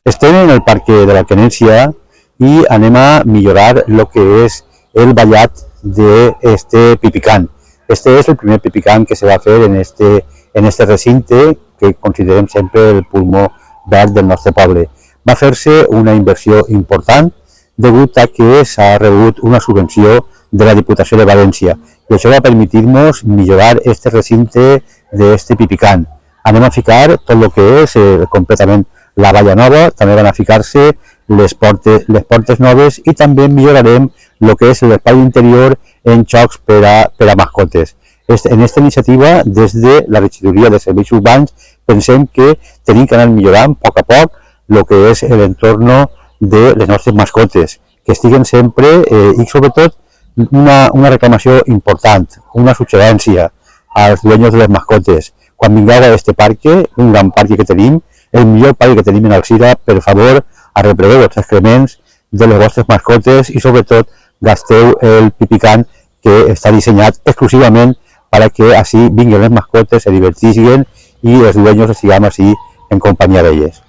Estem en el Parque de la Quenència i anem a millorar el que és el vallat d'este pipicant. Este és el primer pipicant que se va fer en este recinte que considerem sempre el pulmó verd del nostre poble. Va fer-se una inversió important degut a que s'ha rebut una subvenció de la Diputació de València i això va permetir-nos millorar este recinte d'este pipicant. Anem a ficar tot el que és completament la valla nova, també van a ficar-se les portes noves i també millorarem el que és l'espai interior en jocs per a mascotes. En aquesta iniciativa, des de la regidoria de serveis urbans, pensem que tenim que anar millorant a poc el que és l'entorn de les nostres mascotes, que estiguen sempre, i sobretot una reclamació important, una suggerència als dueños de les mascotes. Quan vingueu a aquest parque, un gran parc que tenim, el millor parc que tenim en Alzira, per favor, arreplegueu els excrements de les vostres mascotes i sobretot gasteu el pipicant que està dissenyat exclusivament perquè així vinguin les mascotes, se divertissin i els dueños estiguem així en companyia d'elles.